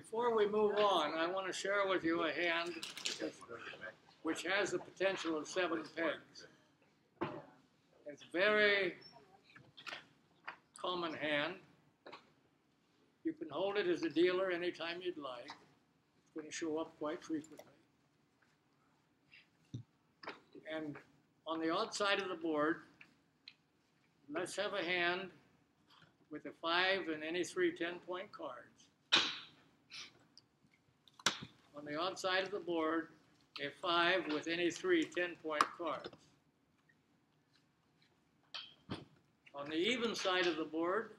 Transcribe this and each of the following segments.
Before we move on, I want to share with you a hand which has the potential of 7 pegs. It's a very common hand. You can hold it as a dealer anytime you'd like. It's going to show up quite frequently. And on the odd side of the board, let's have a hand with a 5 and any 3 10-point cards. On the odd side of the board, a 5 with any 3 10-point cards. On the even side of the board,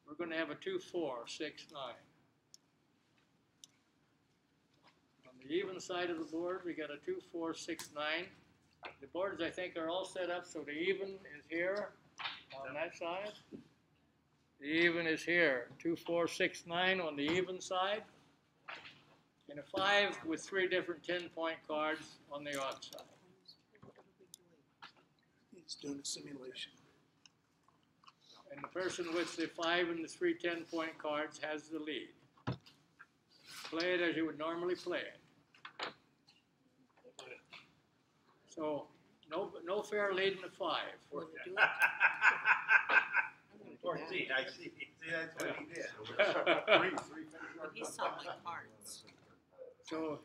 we're going to have a 2, 4, 6, 9. On the even side of the board, we got a 2, 4, 6, 9. The boards, I think, are all set up so the even is here on that side. The even is here. 2, 4, 6, 9 on the even side. And a 5 with 3 different 10-point cards on the odd side. He's doing a simulation. And the person with the 5 and the 3 10-point cards has the lead. Play it as you would normally play it. So, no fair lead in the 5. 14, I see. See, that's what he did. He saw my cards. So,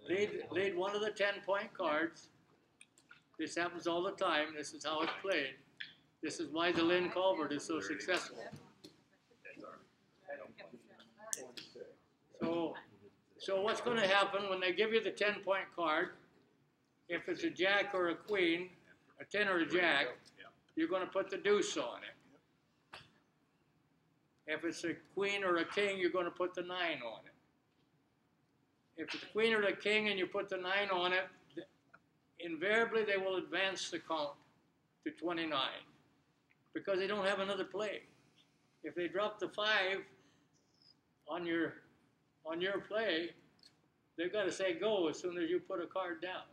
lead one of the 10-point cards. This happens all the time. This is how it's played. This is why DeLynn Colvert is so successful. So what's going to happen when they give you the 10-point card, if it's a jack or a queen, a 10 or a jack, you're going to put the deuce on it. If it's a queen or a king, you're going to put the 9 on it. If it's a queen or a king and you put the 9 on it, invariably they will advance the count to 29 because they don't have another play. If they drop the 5 on your play, they've got to say go as soon as you put a card down.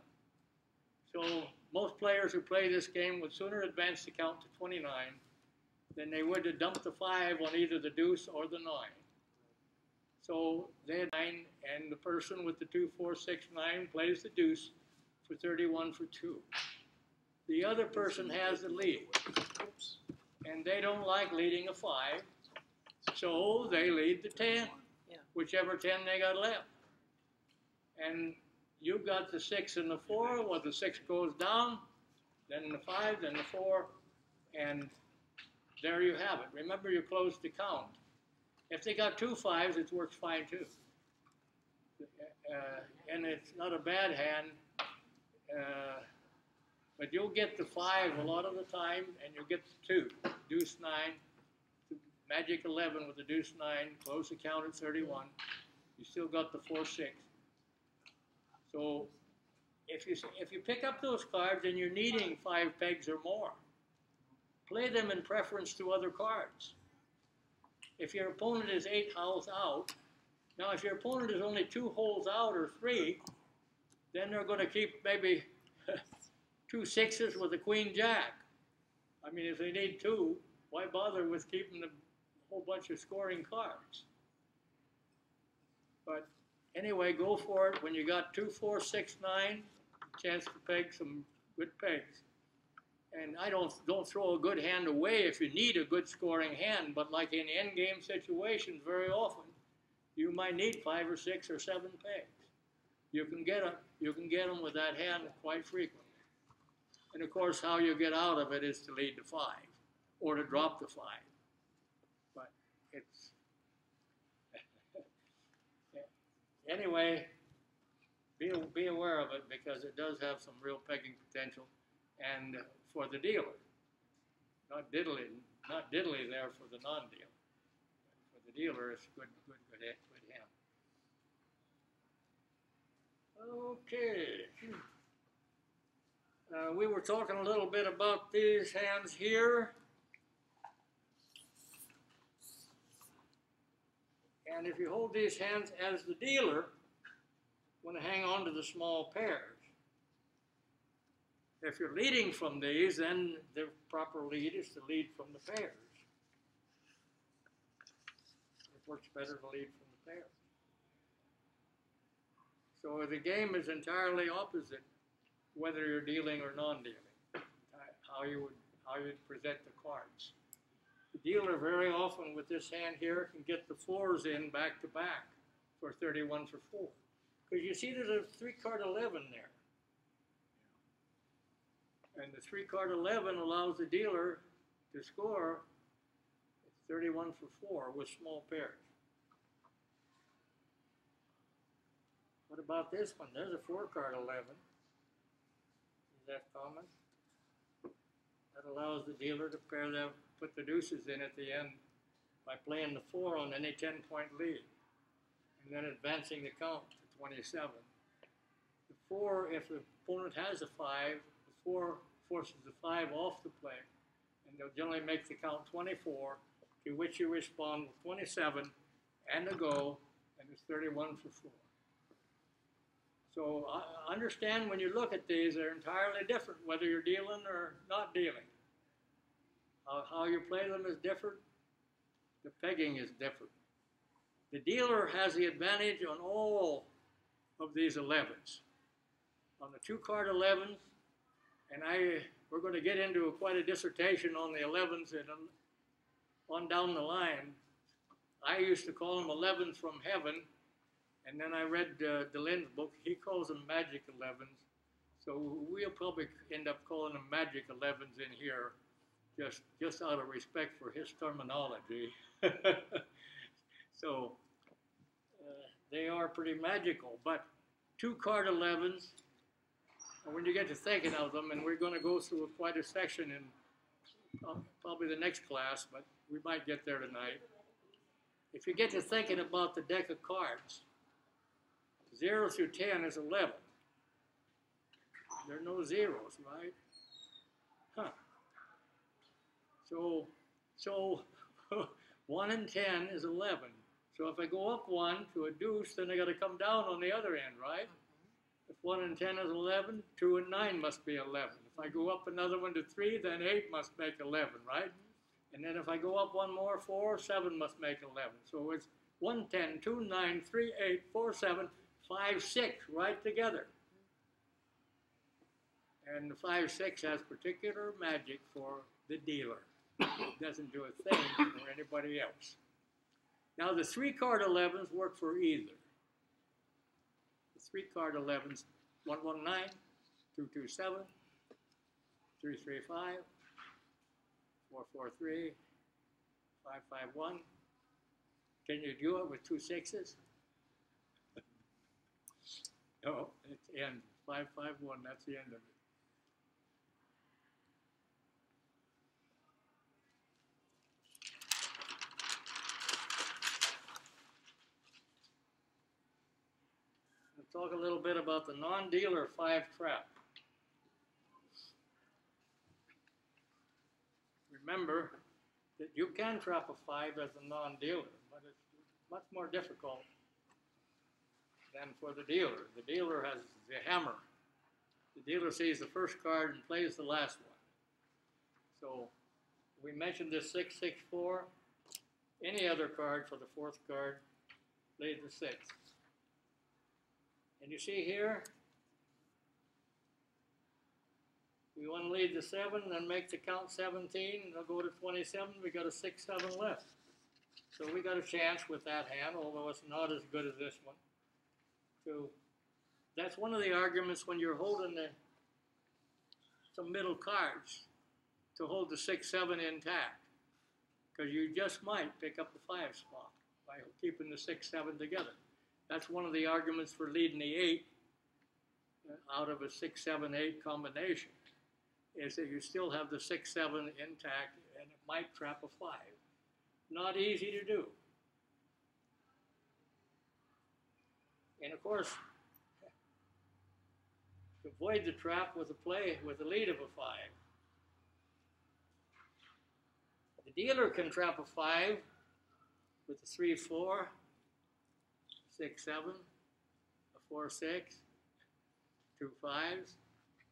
So most players who play this game would sooner advance the count to 29 than they would to dump the 5 on either the deuce or the 9. So they had 9, and the person with the 2, 4, 6, 9 plays the deuce for 31 for 2. The other person has the lead, and they don't like leading a 5, so they lead the 10, whichever 10 they got left. And you've got the 6 and the 4, well, the 6 goes down, then the 5, then the 4, and there you have it. Remember, you close the count. If they got 2 5s, it works fine too. And it's not a bad hand, but you'll get the 5 a lot of the time, and you'll get the 2, deuce 9, magic 11 with the deuce 9, close the count at 31. You still got the 4 6. So if you pick up those cards and you're needing 5 pegs or more, play them in preference to other cards. If your opponent is 8 holes out, now if your opponent is only 2 holes out or 3, then they're going to keep maybe 2 6s with a queen jack. I mean, if they need 2, why bother with keeping a whole bunch of scoring cards? But anyway, go for it. When you got 2 4 6 9, chance to peg some good pegs. And I don't throw a good hand away if you need a good scoring hand, but like in endgame situations, very often you might need 5 or 6 or 7 pegs. You can get them with that hand quite frequently. And of course, how you get out of it is to lead the 5 or to drop the 5. But it's anyway. Be aware of it because it does have some real pegging potential, and for the dealer, not diddly there for the non-dealer. For the dealer, it's good hand. Okay. We were talking a little bit about these hands here. And if you hold these hands as the dealer, you want to hang on to the small pairs. If you're leading from these, then the proper lead is to lead from the pairs. works better to lead from the pair. So the game is entirely opposite whether you're dealing or non-dealing, how you'd present the cards. The dealer very often with this hand here can get the 4s in back to back for 31 for 4. Because you see there's a 3-card 11 there. And the 3-card 11 allows the dealer to score 31 for 4 with small pairs. What about this one? There's a 4-card 11. Is that common? That allows the dealer to pair them, put the deuces in at the end by playing the 4 on any 10-point lead, and then advancing the count to 27. The 4, if the opponent has a 5, the 4 forces the 5 off the play, and they'll generally make the count 24, to which you respond with 27 and a go, and it's 31 for 4. So understand when you look at these, they're entirely different, whether you're dealing or not dealing. How you play them is different. The pegging is different. The dealer has the advantage on all of these 11s. On the 2-card 11s, and we're going to get into quite a dissertation on the 11s and on down the line. I used to call them 11s from heaven. And then I read DeLynn's book. He calls them magic 11s. So we'll probably end up calling them magic 11s in here, just out of respect for his terminology. So they are pretty magical. But 2-card 11s, when you get to thinking of them, and we're going to go through quite a section in probably the next class, but we might get there tonight. If you get to thinking about the deck of cards, 0 through 10 is 11. There are no zeros, right? Huh. So 1 and 10 is 11. So if I go up 1 to a deuce, then I got to come down on the other end, right? If 1 and 10 is 11, 2 and 9 must be 11. If I go up another one to 3, then 8 must make 11, right? And then if I go up one more, 4, 7 must make 11. So it's 1, 10, 2, 9, 3, 8, 4, 7, 5, 6, right together. And the 5, 6 has particular magic for the dealer. It doesn't do a thing for anybody else. Now the 3-card 11s work for either. The 3-card 11s, 119, 227, 335, 443, 551. Can you do it with 2 6s? No, it's end. 551, that's the end of it. We'll talk a little bit about the non-dealer 5 trap. Remember that you can trap a 5 as a non-dealer, but it's much more difficult than for the dealer. The dealer has the hammer. The dealer sees the first card and plays the last one. So we mentioned this 6, 6, 4. Any other card for the 4th card plays the 6th. And you see here, we want to lead the 7 and make the count 17. They'll go to 27. We got a 6, 7 left. So we got a chance with that hand, although it's not as good as this one. So that's one of the arguments when you're holding some middle cards to hold the 6, 7 intact, because you just might pick up the 5 spot by keeping the 6, 7 together. That's one of the arguments for leading the 8 out of a 6, 7, 8 combination, is that you still have the 6, 7 intact, and it might trap a 5. Not easy to do. And of course, to avoid the trap with a lead of a 5. The dealer can trap a 5 with a 3, 4, 6, 7, a 4, 6, 2 5s.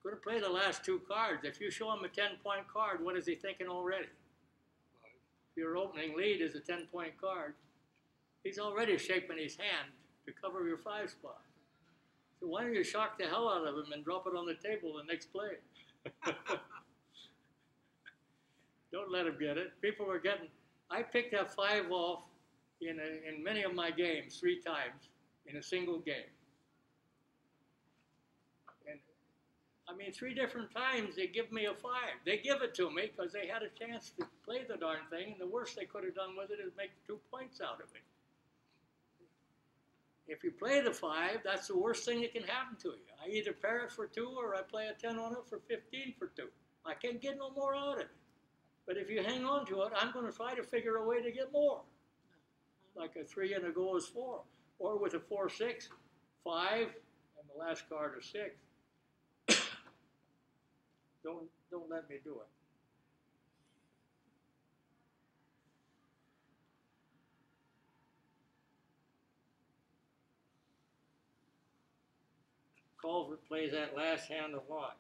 Going to play the last 2 cards. If you show him a 10-point card, what is he thinking already? Your opening lead is a 10-point card. He's already shaping his hand to cover your 5 spot. So why don't you shock the hell out of him and drop it on the table the next play? Don't let him get it. People are getting. I picked that 5 off in many of my games 3 times in a single game. And I mean, 3 different times they give me a 5. They give it to me because they had a chance to play the darn thing, and the worst they could have done with it is make 2 points out of it. If you play the 5, that's the worst thing that can happen to you. I either pair it for 2 or I play a 10 on it for 15 for 2. I can't get no more out of it. But if you hang on to it, I'm going to try to figure a way to get more. Like a 3 and a go is 4. Or with a 4-6, 5, and the last card is 6. Don't let me do it. Colvert plays that last hand a lot.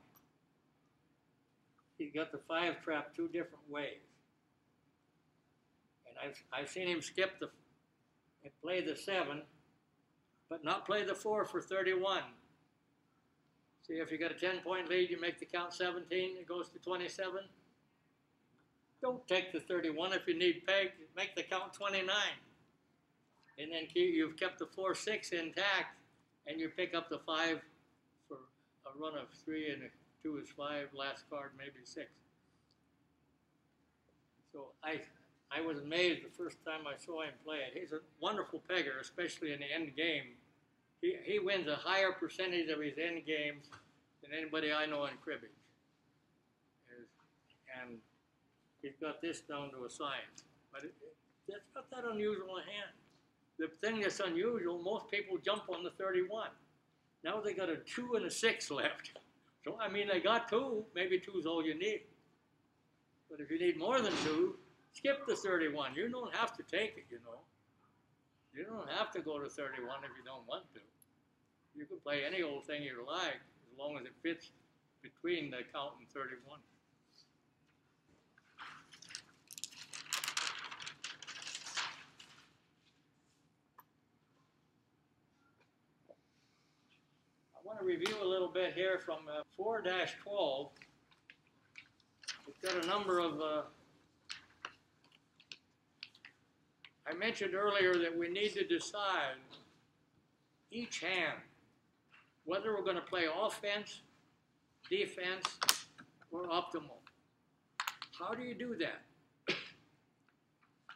He's got the 5 trap 2 different ways. And I've seen him skip and play the 7, but not play the 4 for 31. See, if you got a 10-point lead, you make the count 17, it goes to 27. Don't take the 31 if you need peg, make the count 29. And then you've kept the 4-6 intact, and you pick up the 5 for a run of 3 and 2 is 5, last card maybe 6. So I was amazed the first time I saw him play it. He's a wonderful pegger, especially in the end game. He wins a higher percentage of his end games than anybody I know in cribbage. And he's got this down to a science. But that's not that unusual a hand. The thing that's unusual, most people jump on the 31. Now they got a 2 and a 6 left. So, I mean, they got 2. Maybe 2 is all you need. But if you need more than 2, skip the 31. You don't have to take it, you know. You don't have to go to 31 if you don't want to. You can play any old thing you like as long as it fits between the count and 31. I want to review a little bit here from 4-12. It's got a number of I mentioned earlier that we need to decide each hand whether we're going to play offense, defense, or optimal. How do you do that?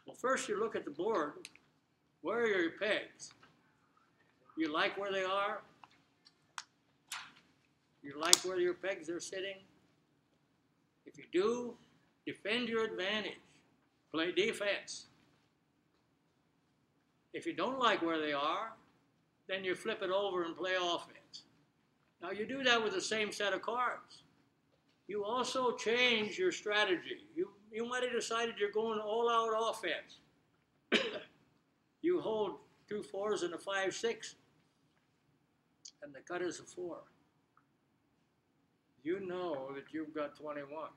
Well, first you look at the board. Where are your pegs? You like where they are? You like where your pegs are sitting? If you do, defend your advantage. Play defense. If you don't like where they are, then you flip it over and play offense. Now you do that with the same set of cards. You also change your strategy. You might have decided you're going all out offense. You hold 2 4s and a 5-6, and the cut is a 4. You know that you've got 21.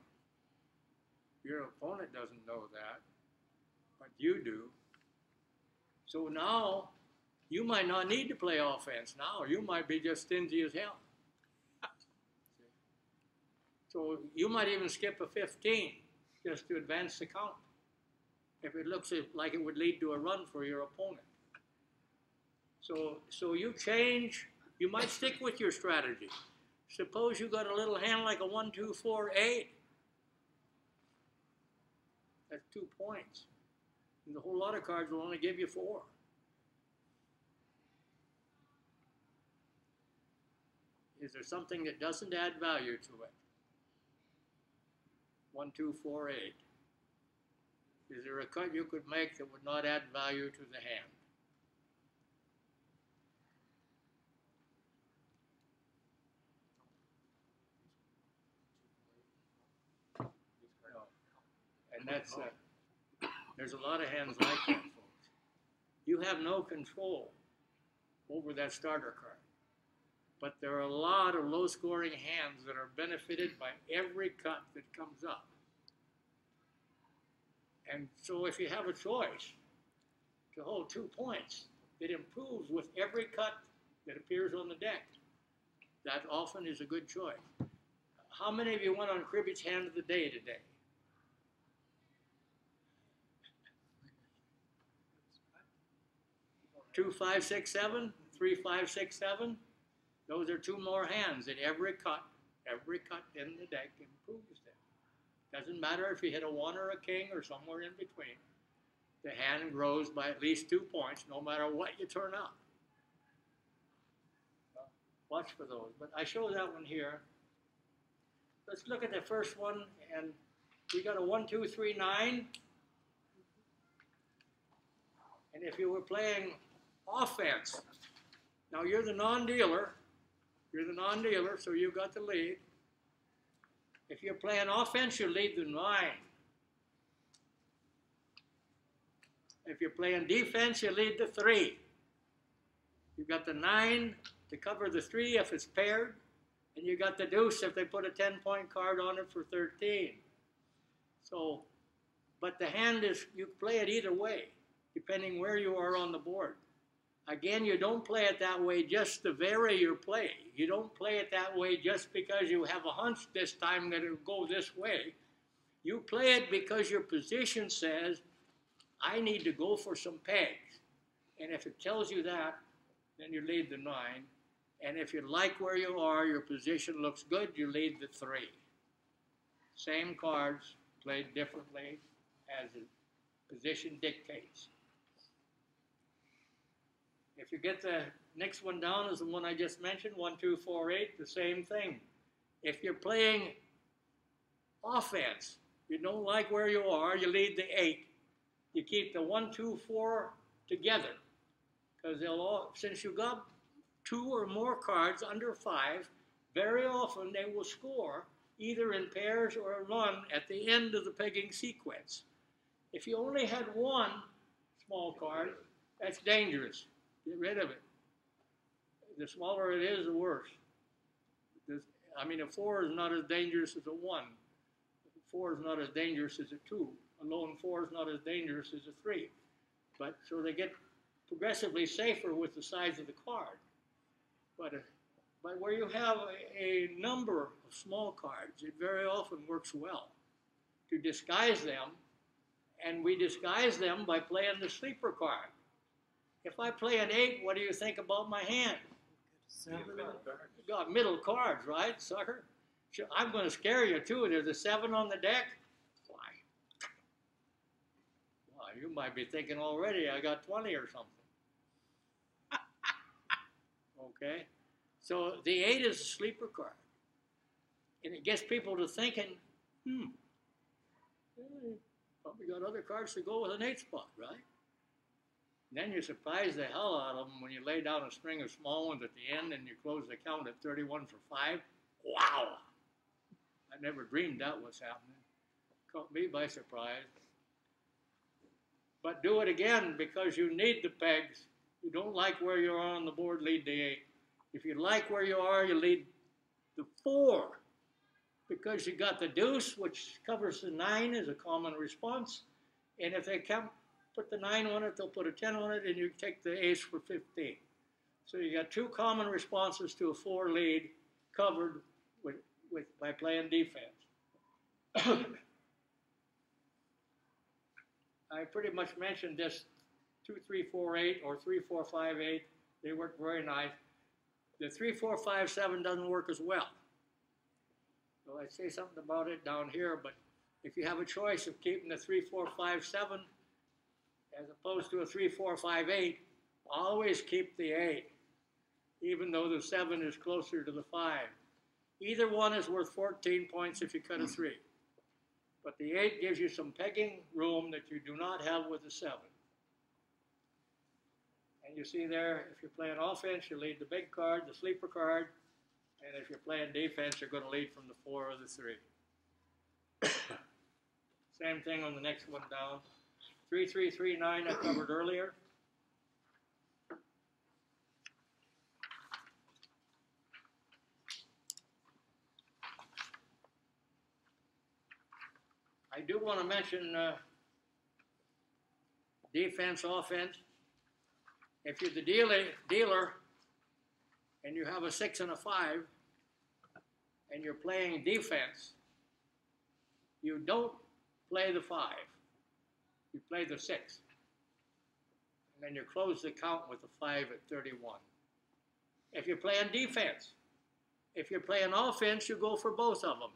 Your opponent doesn't know that, but you do. So now, you might not need to play offense now. You might be just stingy as hell. So you might even skip a 15 just to advance the count if it looks like it would lead to a run for your opponent. So you change. You might stick with your strategy. Suppose you got a little hand like a 1, 2, 4, 8. That's 2 points. And the whole lot of cards will only give you 4. Is there something that doesn't add value to it? 1, 2, 4, 8. Is there a cut you could make that would not add value to the hand? No. And that's there's a lot of hands like that, folks. You have no control over that starter card. But there are a lot of low-scoring hands that are benefited by every cut that comes up. And so if you have a choice, to hold 2 points. It improves with every cut that appears on the deck. That often is a good choice. How many of you went on Cribbage Hand of the Day today? Two, 5, 6, 7, 3, 5, 6, 7. Those are 2 more hands in every cut. Every cut in the deck improves them. Doesn't matter if you hit a 1 or a king or somewhere in between. The hand grows by at least 2 points, no matter what you turn out. Watch for those. But I show that one here. Let's look at the first one, and we got a 1, 2, 3, 9. And if you were playing offense, now you're the non-dealer. You're the non-dealer, so you got the lead. If you're playing offense, you lead the 9. If you're playing defense, you lead the 3. You've got the 9 to cover the 3 if it's paired, and you got the deuce if they put a 10-point card on it for 13. So, but the hand is, you play it either way, depending where you are on the board. Again, you don't play it that way just to vary your play. You don't play it that way just because you have a hunch this time that it'll go this way. You play it because your position says, I need to go for some pegs. And if it tells you that, then you lead the 9. And if you like where you are, your position looks good, you lead the 3. Same cards, played differently as the position dictates. If you get the next one down is the one I just mentioned, 1, 2, 4, 8, the same thing. If you're playing offense, you don't like where you are, you lead the 8. You keep the 1, 2, 4 together. Because they'll all, since you got 2 or more cards under 5, very often they will score either in pairs or one at the end of the pegging sequence. If you only had 1 small card, that's dangerous. Get rid of it. The smaller it is, the worse. I mean, a 4 is not as dangerous as a 1. A 4 is not as dangerous as a 2. A lone 4 is not as dangerous as a 3. But so they get progressively safer with the size of the card. But where you have a number of small cards, it very often works well to disguise them. And we disguise them by playing the sleeper card. If I play an 8, what do you think about my hand? 7. You got middle cards, right, sucker? I'm going to scare you, too. There's a 7 on the deck. Why? Well, you might be thinking already, I got 20 or something. Okay? So the 8 is a sleeper card. And it gets people to thinking, probably got other cards to go with an 8 spot, right? Then you surprise the hell out of them when you lay down a string of small ones at the end and you close the count at 31 for 5. Wow! I never dreamed that was happening. Caught me by surprise. But do it again because you need the pegs. You don't like where you are on the board, lead the 8. If you like where you are, you lead the 4. Because you got the deuce, which covers the 9 as a common response. And if they can't put the 9 on it, they'll put a 10 on it, and you take the ace for 15. So you got 2 common responses to a 4 lead covered by playing defense. I pretty much mentioned this 2, 3, 4, 8 or 3, 4, 5, 8. They work very nice. The 3, 4, 5, 7 doesn't work as well. So I say something about it down here, but if you have a choice of keeping the 3, 4, 5, 7 as opposed to a 3, 4, 5, 8, always keep the 8, even though the 7 is closer to the 5. Either one is worth 14 points if you cut a 3. But the 8 gives you some pegging room that you do not have with the 7. And you see there, if you're playing offense, you lead the big card, the sleeper card. And if you're playing defense, you're going to lead from the 4 or the 3. Same thing on the next one down. 3, 3, 3, 9 I covered earlier. I do want to mention defense, offense. If you're the dealer and you have a 6 and a 5 and you're playing defense, you don't play the 5. You play the 6. And then you close the count with the 5 at 31. If you're playing defense, if you're playing offense, you go for both of them.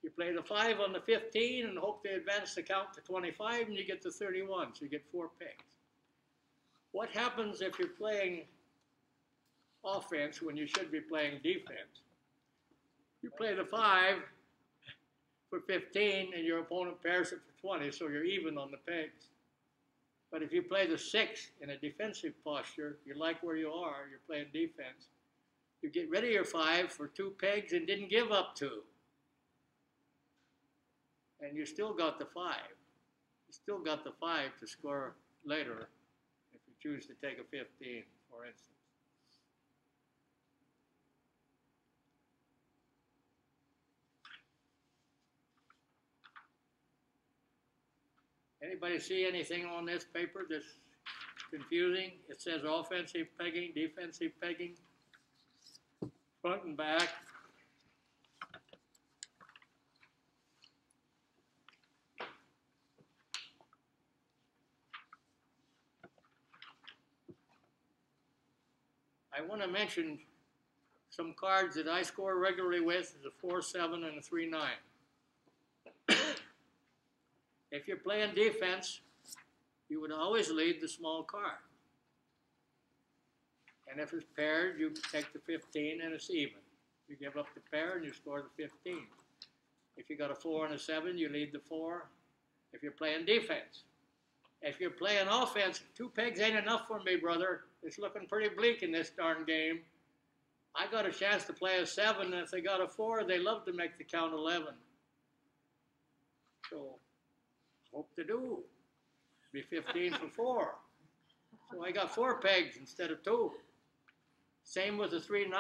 You play the 5 on the 15 and hope they advance the count to 25 and you get to 31, so you get 4 pegs. What happens if you're playing offense when you should be playing defense? You play the 5 for 15 and your opponent pairs it for 20, so you're even on the pegs. But if you play the 6 in a defensive posture, you like where you are, you're playing defense, you get rid of your 5 for 2 pegs and didn't give up 2. And you still got the 5. You still got the 5 to score later if you choose to take a 15, for instance. Anybody see anything on this paper that's confusing? It says offensive pegging, defensive pegging, front and back. I want to mention some cards that I score regularly with, is a 4-7 and a 3-9. If you're playing defense, you would always lead the small card. And if it's paired, you take the 15 and it's even. You give up the pair and you score the 15. If you got a 4 and a 7, you lead the 4. If you're playing defense. If you're playing offense, 2 pegs ain't enough for me, brother. It's looking pretty bleak in this darn game. I got a chance to play a 7, and if they got a 4, they love to make the count 11. So, hope to do. Be 15 for 4. So I got 4 pegs instead of 2. Same with the 3-9.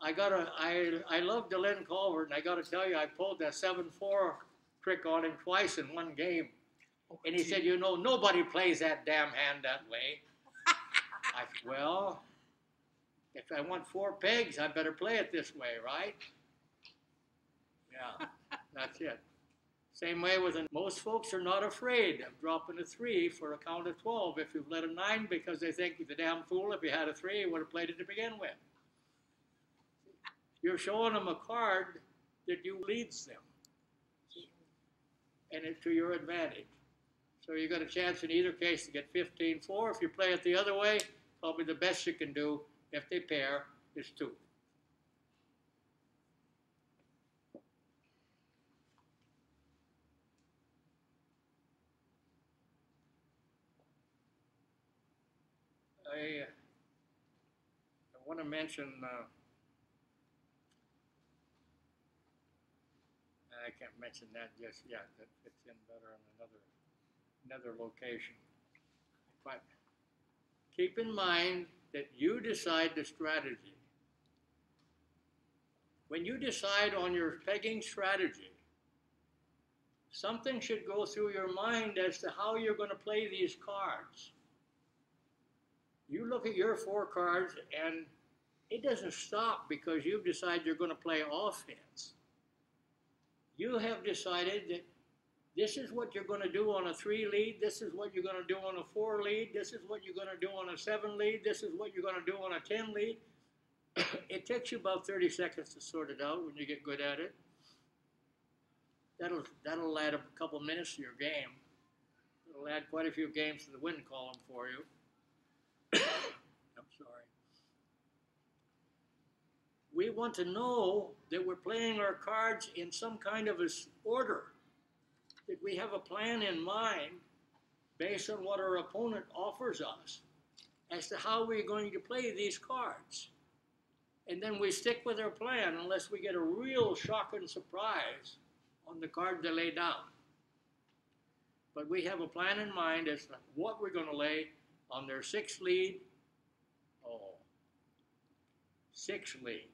I love DeLynn Colvert, and I got to tell you, I pulled that 7-4 trick on him twice in one game. And he said, you know, nobody plays that damn hand that way. I said, well, if I want 4 pegs, I better play it this way, right? Yeah, that's it. Same way with most folks are not afraid of dropping a 3 for a count of 12 if you've led a 9 because they think you're the damn fool. If you had a 3, you would have played it to begin with. You're showing them a card that you leads them, and it's to your advantage. So you got a chance in either case to get 15-4. If you play it the other way, probably the best you can do if they pair is 2. I want to mention, I can't mention that just yet. That fits in better on another location. But keep in mind that you decide the strategy. When you decide on your pegging strategy, something should go through your mind as to how you're going to play these cards. You look at your 4 cards and it doesn't stop because you've decided you're going to play offense. You have decided that this is what you're going to do on a 3 lead, this is what you're going to do on a 4 lead, this is what you're going to do on a 7 lead, this is what you're going to do on a 10 lead. It takes you about 30 seconds to sort it out when you get good at it. That'll add a couple minutes to your game. It'll add quite a few games to the win column for you. I'm sorry. We want to know that we're playing our cards in some kind of order, that we have a plan in mind based on what our opponent offers us as to how we're going to play these cards. And then we stick with our plan unless we get a real shocking surprise on the card they lay down. But we have a plan in mind as to what we're going to lay on their 6 lead. Oh, 6 lead.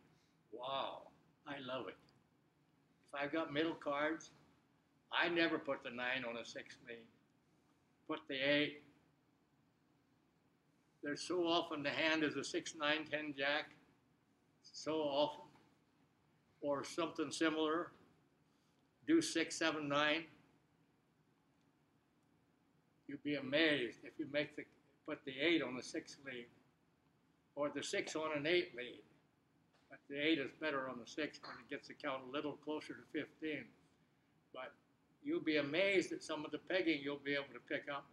Wow, I love it. If I've got middle cards, I never put the 9 on a 6 lead. put the 8. There's so often the hand is a 6, 9, 10 jack. So often. Or something similar. Deuce 6, 7, 9. You'd be amazed if you put the 8 on the 6 lead. Or the 6 on an 8 lead. But the 8 is better on the 6 when it gets the count a little closer to 15. But you'll be amazed at some of the pegging you'll be able to pick up.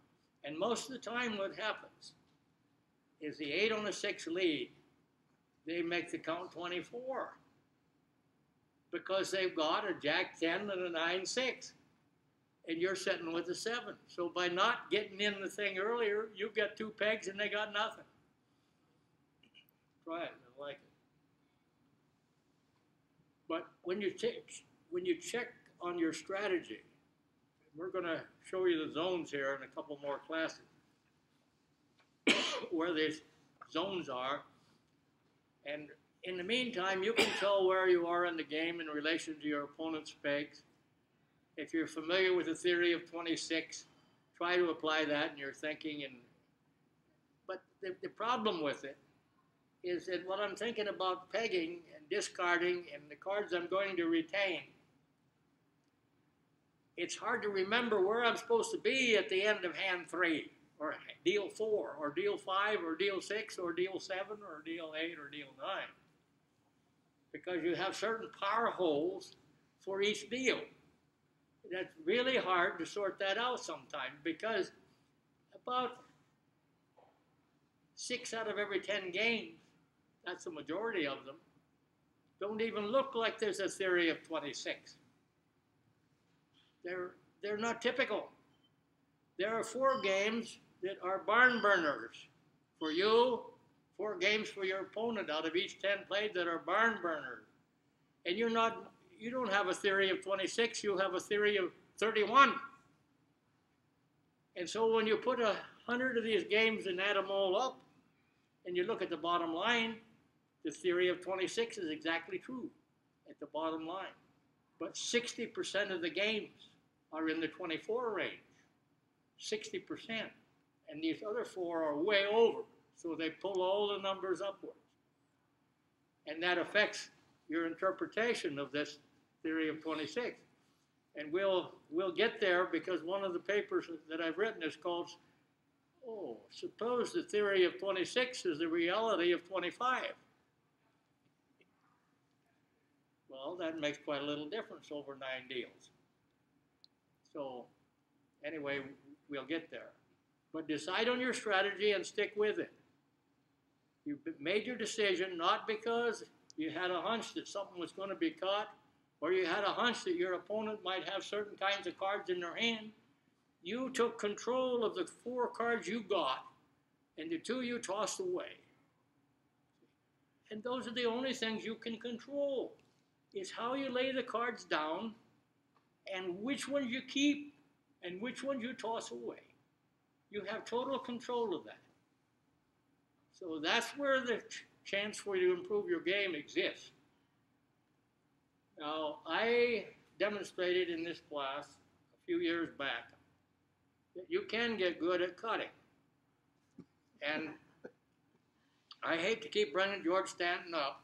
And most of the time what happens is the 8 on the 6 lead, they make the count 24. Because they've got a jack 10 and a 9, 6. And you're sitting with a 7. So by not getting in the thing earlier, you get 2 pegs and they got nothing. Try it, I like it. But when you check on your strategy, we're going to show you the zones here in a couple more classes, where these zones are. And in the meantime, you can tell where you are in the game in relation to your opponent's pegs. If you're familiar with the theory of 26, try to apply that in your thinking. But the problem with it is that when I'm thinking about pegging and discarding and the cards I'm going to retain, it's hard to remember where I'm supposed to be at the end of hand 3, or deal 4, or deal 5, or deal 6, or deal 7, or deal 8, or deal 9. Because you have certain power holes for each deal. That's really hard to sort that out sometimes, because about 6 out of every 10 games, that's the majority of them, don't even look like there's a theory of 26. They're not typical. There are 4 games that are barn burners for you, 4 games for your opponent out of each 10 played that are barn burners. And you don't have a theory of 26, you have a theory of 31. And so when you put 100 of these games and add them all up, and you look at the bottom line, the theory of 26 is exactly true at the bottom line. But 60% of the games are in the 24 range. 60%. And these other 4 are way over. So they pull all the numbers upwards. And that affects your interpretation of this theory of 26. And we'll get there, because one of the papers that I've written is called, suppose the theory of 26 is the reality of 25. Well, that makes quite a little difference over 9 deals. So anyway, we'll get there. But decide on your strategy and stick with it. You made your decision not because you had a hunch that something was going to be caught, or you had a hunch that your opponent might have certain kinds of cards in their hand. You took control of the 4 cards you got, and the 2 you tossed away. And those are the only things you can control, is how you lay the cards down, and which ones you keep, and which ones you toss away. You have total control of that. So that's where the chance for you to improve your game exists. Now, I demonstrated in this class a few years back that you can get good at cutting. And I hate to keep bringing George Stanton up.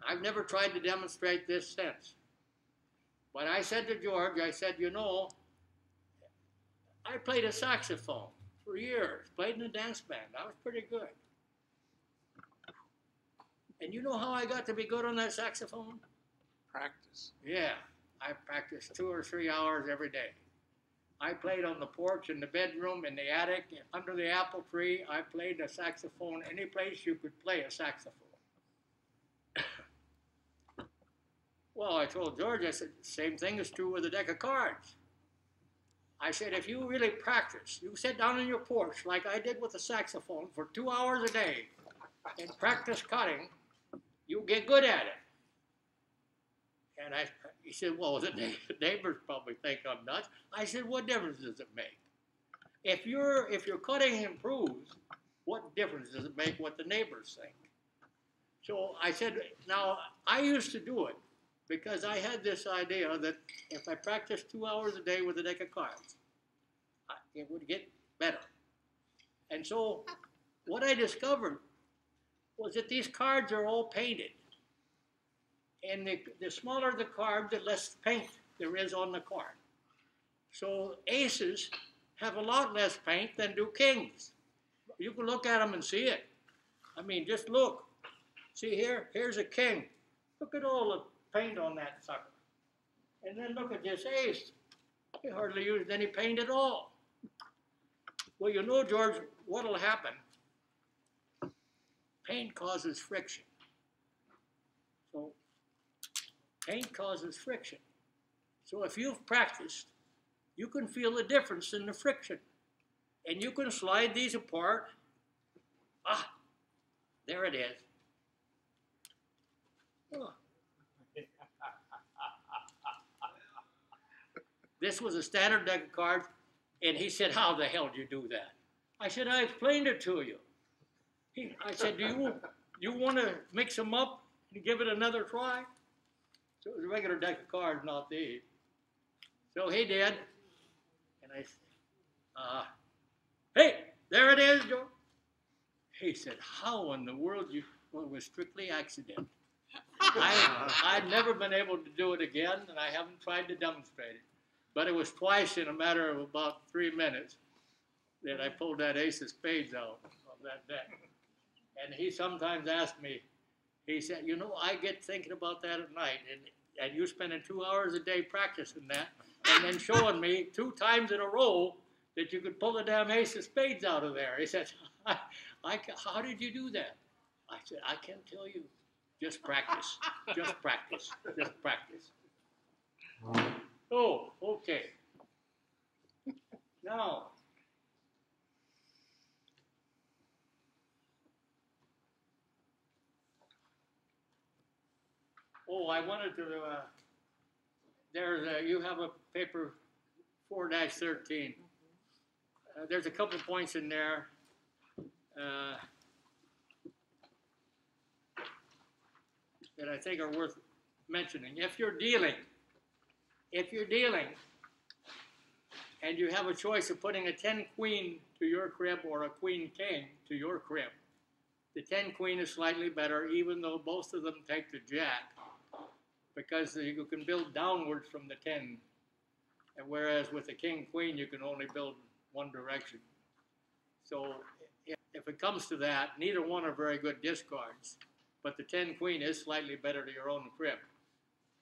I've never tried to demonstrate this since. But I said to George, I said, you know, I played a saxophone for years, played in a dance band. I was pretty good. And you know how I got to be good on that saxophone? Practice. Yeah, I practiced 2 or 3 hours every day. I played on the porch, in the bedroom, in the attic, under the apple tree. I played a saxophone any place you could play a saxophone. Well, I told George, I said, the same thing is true with a deck of cards. I said, if you really practice, you sit down on your porch like I did with the saxophone for 2 hours a day and practice cutting, you'll get good at it. And he said, well, the neighbors probably think I'm nuts. I said, what difference does it make? If your cutting improves, what difference does it make what the neighbors think? So I said, now, I used to do it because I had this idea that if I practiced 2 hours a day with a deck of cards, it would get better. And so what I discovered was that these cards are all painted. And the smaller the card, the less paint there is on the card. So aces have a lot less paint than do kings. You can look at them and see it. I mean, just look. See here? Here's a king. Look at all the paint on that sucker. And then look at this ace. He hardly used any paint at all. Well, you know, George, what'll happen? Paint causes friction. So paint causes friction. So if you've practiced, you can feel the difference in the friction. And you can slide these apart. Ah, there it is. Oh. This was a standard deck of cards, and he said, how the hell did you do that? I said, I explained it to you. I said, do you want to mix them up and give it another try? So it was a regular deck of cards, not these. So he did, and I said, hey, there it is, Joe. He said, how in the world you, well, it was strictly accident. I'd never been able to do it again, and I haven't tried to demonstrate it. But it was twice in a matter of about 3 minutes that I pulled that ace of spades out of that deck. And he sometimes asked me, he said, you know, I get thinking about that at night, and you spending 2 hours a day practicing that, and then showing me 2 times in a row that you could pull the damn ace of spades out of there. He said, how did you do that? I said, I can't tell you. Just practice. Just practice. Just practice. Oh, okay. Now, I wanted to, you have a paper 4-13. There's a couple points in there. That I think are worth mentioning. If you're dealing, and you have a choice of putting a 10 queen to your crib or a queen king to your crib, the 10 queen is slightly better, even though both of them take the jack, because you can build downwards from the 10, and whereas with the king queen you can only build one direction. So if it comes to that, neither one are very good discards. But the 10 queen is slightly better to your own crib,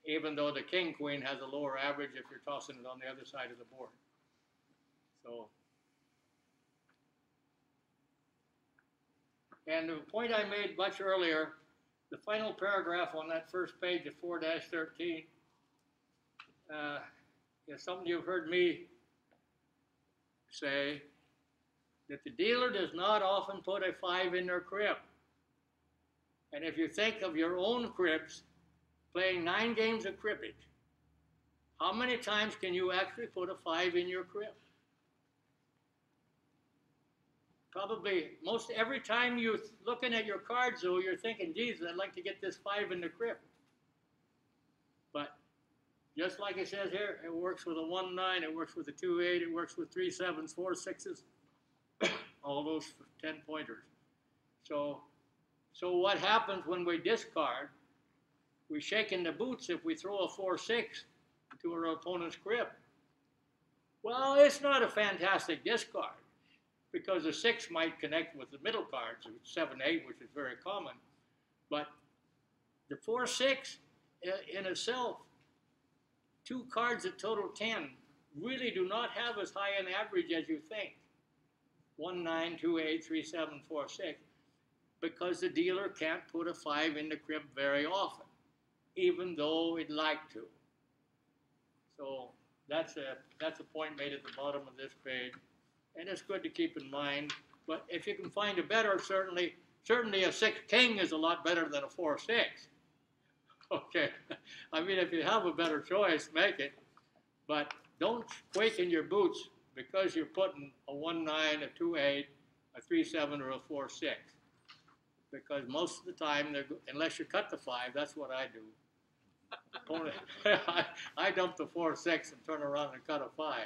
even though the king queen has a lower average if you're tossing it on the other side of the board. So, and the point I made much earlier, the final paragraph on that first page of 4-13, is something you've heard me say, that the dealer does not often put a 5 in their crib. And if you think of your own cribs, playing 9 games of cribbage, how many times can you actually put a 5 in your crib? Probably most every time you're looking at your cards, though, you're thinking, geez, I'd like to get this 5 in the crib. But just like it says here, it works with a 1-9, it works with a 2-8, it works with 3 7s, 4 6s, all those 10 pointers. So what happens when we discard? We shake in the boots if we throw a 4-6 to our opponent's crib. Well, it's not a fantastic discard, because the 6 might connect with the middle cards, 7-8, which is very common. But the 4-6 in itself, 2 cards at total 10, really do not have as high an average as you think. 1-9, 2-8, 3-7, 4-6. Because the dealer can't put a 5 in the crib very often, even though he'd like to. So that's a point made at the bottom of this page, and it's good to keep in mind. But if you can find a better, certainly a 6 king is a lot better than a 4-6. Okay, I mean, if you have a better choice, make it, but don't quake in your boots because you're putting a 1-9, a 2-8, a 3-7, or a 4-6. Because most of the time, unless you cut the 5, that's what I do. I dump the 4-6 and turn around and cut a 5.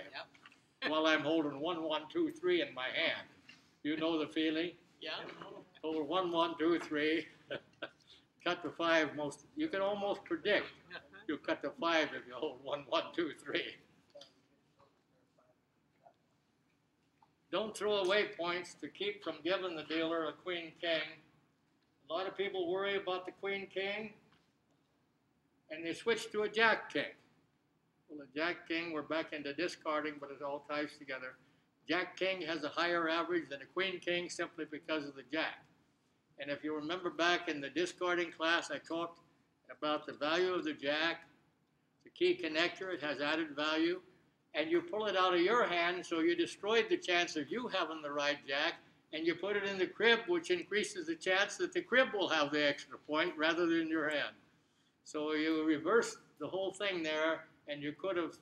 Yep. while I'm holding 1, 1, 2, 3 in my hand. You know the feeling? Yeah. Hold 1, 1, 2, 3. Cut to 5. You can almost predict you'll cut to 5 if you hold 1, 1, 2, 3. Don't throw away points to keep from giving the dealer a queen king. A lot of people worry about the queen king, and they switch to a jack king. Well, a jack king, we're back into discarding, but it all ties together. Jack king has a higher average than a queen king simply because of the jack. And if you remember back in the discarding class, I talked about the value of the jack, the key connector, it has added value, and you pull it out of your hand, so you destroyed the chance of you having the right jack, and you put it in the crib, which increases the chance that the crib will have the extra point rather than your hand. So you reverse the whole thing there, and you could have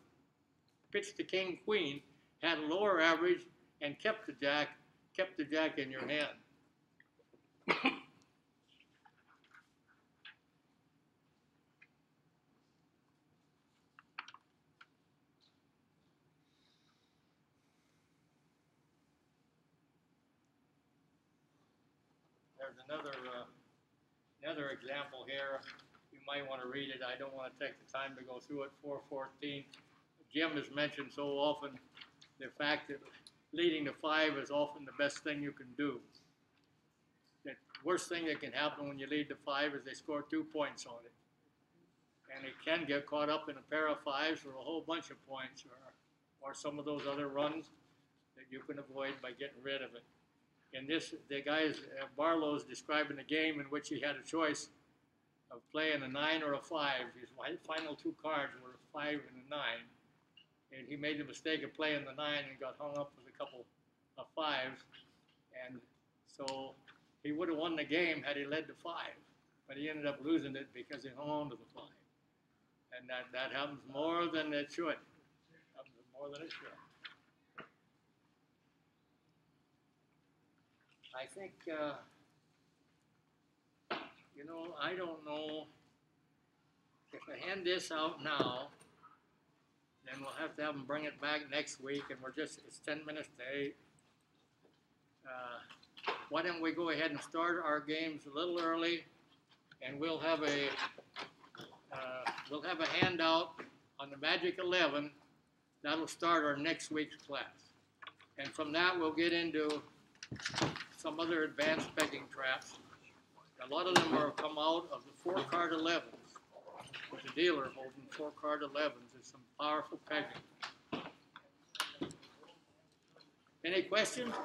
pitched the king-queen, had a lower average, and kept the jack in your hand. There's another example here. You might want to read it. I don't want to take the time to go through it. 414. Jim has mentioned so often the fact that leading to 5 is often the best thing you can do. The worst thing that can happen when you lead to 5 is they score 2 points on it. And it can get caught up in a pair of 5s or a whole bunch of points or some of those other runs that you can avoid by getting rid of it. In this, the guy, Barlow's describing a game in which he had a choice of playing a 9 or a 5. His final 2 cards were a 5 and a 9. And he made the mistake of playing the 9 and got hung up with a couple of 5s. And so he would have won the game had he led to 5. But he ended up losing it because he hung on to the 5. And that happens more than it should. Happens more than it should. I think, you know, I don't know if I hand this out now, then we'll have to have them bring it back next week, and it's 10 minutes to 8. Why don't we go ahead and start our games a little early, and we'll have a handout on the Magic 11. That'll start our next week's class. And from that, we'll get into some other advanced pegging traps. A lot of them are come out of the 4-card 11s. With the dealer holding 4-card 11s. It's some powerful pegging. Any questions?